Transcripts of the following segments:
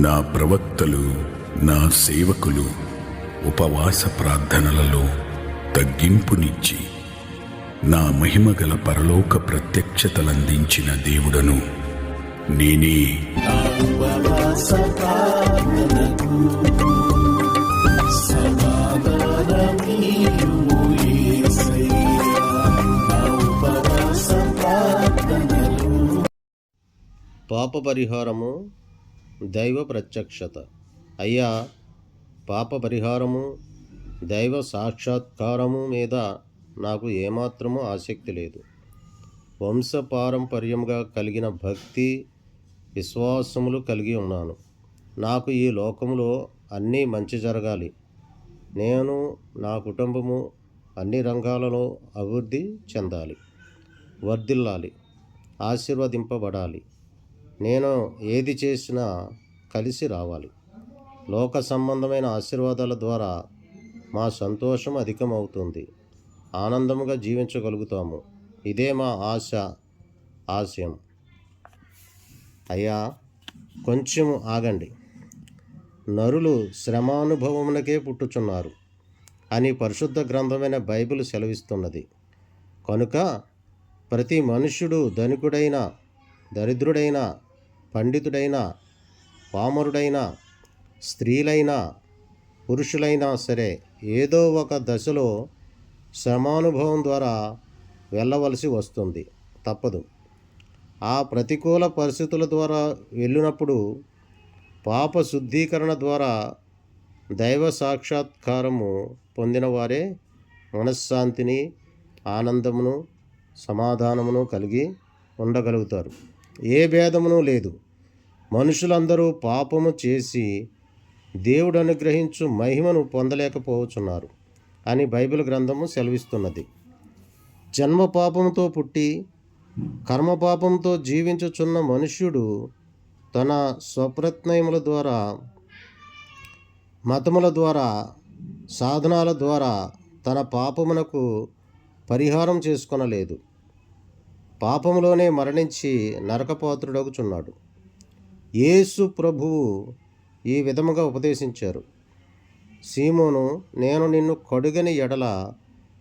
నా ప్రవక్తలు, నా సేవకులు ఉపవాస ప్రార్థనలలో తగ్గింపునిచ్చి నా మహిమగల పరలోక ప్రత్యక్షతలందించిన దేవుడను నేనే. పాప పరిహారము, దైవ ప్రత్యక్షత. అయ్యా, పాప పరిహారము, దైవ సాక్షాత్కారము మీద నాకు ఏమాత్రమూ ఆసక్తి లేదు. వంశపారంపర్యంగా కలిగిన భక్తి విశ్వాసములు కలిగి ఉన్నాను. నాకు ఈ లోకములో అన్నీ మంచి జరగాలి. నేను, నా కుటుంబము అన్ని రంగాలలో అభివృద్ధి చెందాలి, వర్ధిల్లాలి, ఆశీర్వదింపబడాలి. నేను ఏది చేసినా కలిసి రావాలి. లోక సంబంధమైన ఆశీర్వాదాల ద్వారా మా సంతోషం అధికమవుతుంది. ఆనందముగా జీవించగలుగుతాము. ఇదే మా ఆశయం. అయ్యా, కొంచెం ఆగండి. నరులు శ్రమానుభవమునకే పుట్టుచున్నారు అని పరిశుద్ధ గ్రంథమైన బైబిల్ సెలవిస్తున్నది. కనుక ప్రతి మనుష్యుడు ధనికుడైన, దరిద్రుడైన, పండితుడైన, పామరుడైన, స్త్రీలైనా పురుషులైనా సరే ఏదో ఒక దశలో శ్రమానుభవం ద్వారా వెళ్ళవలసి వస్తుంది, తప్పదు. ఆ ప్రతికూల పరిస్థితుల ద్వారా వెళ్ళినప్పుడు పాప శుద్ధీకరణ ద్వారా దైవ సాక్షాత్కారము పొందిన వారే మనశ్శాంతిని, ఆనందమును, సమాధానమును కలిగి ఉండగలుగుతారు. ఏ భేదమును లేదు. మనుషులందరూ పాపము చేసి దేవుడు అనుగ్రహించు మహిమను పొందలేకపోవచ్చున్నారు అని బైబిల్ గ్రంథము సెలవిస్తున్నది. జన్మ పాపంతో పుట్టి కర్మపాపంతో జీవించుచున్న మనుష్యుడు తన స్వప్రయత్నముల ద్వారా, మతముల ద్వారా, సాధనాల ద్వారా తన పాపమునకు పరిహారం చేసుకొనలేదు. పాపములోనే మరణించి నరకపాత్రుడగుచున్నాడు. యేసు ప్రభువు ఈ విధముగా ఉపదేశించారు. సీమోను, నేను నిన్ను కడుగని ఎడల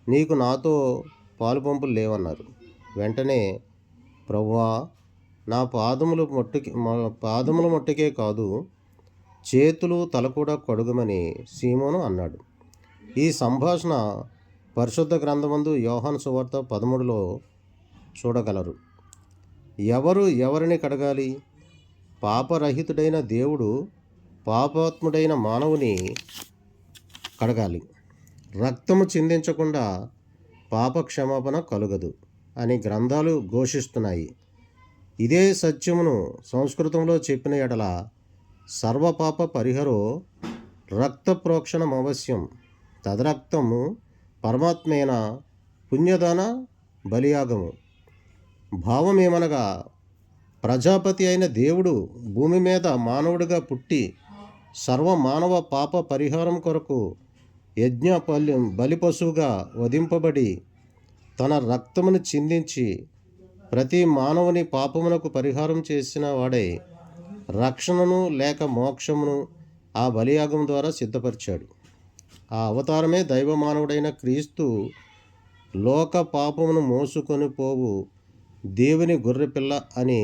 నీకు నాతో పాలుపంపులు లేవన్నారు. వెంటనే, ప్రభువా, నా పాదముల మట్టుకే కాదు, చేతులు, తల కూడా కడుగమని సీమోను అన్నాడు. ఈ సంభాషణ పరిశుద్ధ గ్రంథమందు యోహాను సువార్త 13లో చూడగలరు. ఎవరు ఎవరిని కడగాలి? పాపరహితుడైన దేవుడు పాపాత్ముడైన మానవుని కడగాలి. రక్తము చిందించకుండా పాప క్షమాపణ కలుగదు అని గ్రంథాలు ఘోషిస్తున్నాయి. ఇదే సత్యమును సంస్కృతంలో చెప్పిన ఎడల సర్వపాప పరిహరో రక్త ప్రోక్షణం అవశ్యం, తదరక్తము పరమాత్మైన పుణ్యదాన బలియాగము. భావమేమనగా, ప్రజాపతి అయిన దేవుడు భూమి మీద మానవుడిగా పుట్టి సర్వమానవ పాప పరిహారం కొరకు యజ్ఞ బలి పశువుగా వధింపబడి తన రక్తమును చిందించి ప్రతి మానవుని పాపమునకు పరిహారం చేసిన వాడై రక్షణను లేక మోక్షమును ఆ బలియాగం ద్వారా సిద్ధపరిచాడు. ఆ అవతారమే దైవ మానవుడైన క్రీస్తు. లోక పాపమును మోసుకొని పోవు దేవుని గొర్రెపిల్ల అని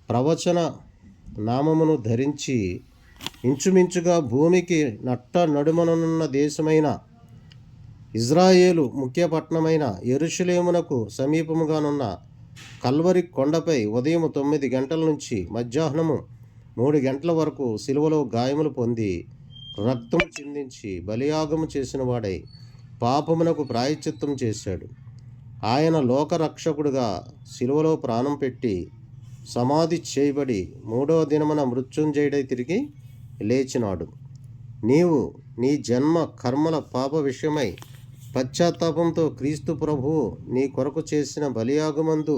ప్రవచన నామమును ధరించి ఇంచుమించుగా భూమికి నట్ట నడుమనున్న దేశమైన ఇజ్రాయేలు ముఖ్య పట్టణమైన యెరూషలేమునకు సమీపముగానున్న కల్వరి కొండపై ఉదయం 9 గంటల నుంచి మధ్యాహ్నము 3 గంటల వరకు సిలువలో గాయములు పొంది రక్తము చిందించి బలియాగము చేసిన వాడై పాపమునకు ప్రాయశ్చిత్తం చేశాడు. ఆయన లోకరక్షకుడుగా సిలువలో ప్రాణం పెట్టి సమాధి చేయబడి 3వ దినమున మృత్యుంజయుడై తిరిగి లేచినాడు. నీవు నీ జన్మ కర్మల పాప విషయమై పశ్చాత్తాపంతో క్రీస్తు ప్రభువు నీ కొరకు చేసిన బలియాగమందు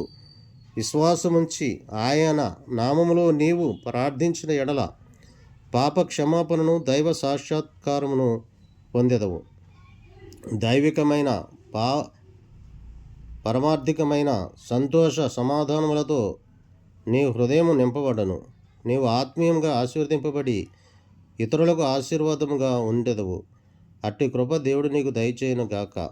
విశ్వాసముంచి ఆయన నామములో నీవు ప్రార్థించిన ఎడల పాప క్షమాపణను, దైవ సాక్షాత్కారమును పొందెదవు. దైవికమైన పరమార్థికమైన సంతోష సమాధానములతో నీ హృదయము నింపబడను. నీవు ఆత్మీయంగా ఆశీర్వదింపబడి ఇతరులకు ఆశీర్వాదముగా ఉండెదవు. అట్టి కృప దేవుడు నీకు దయచేయును గాక.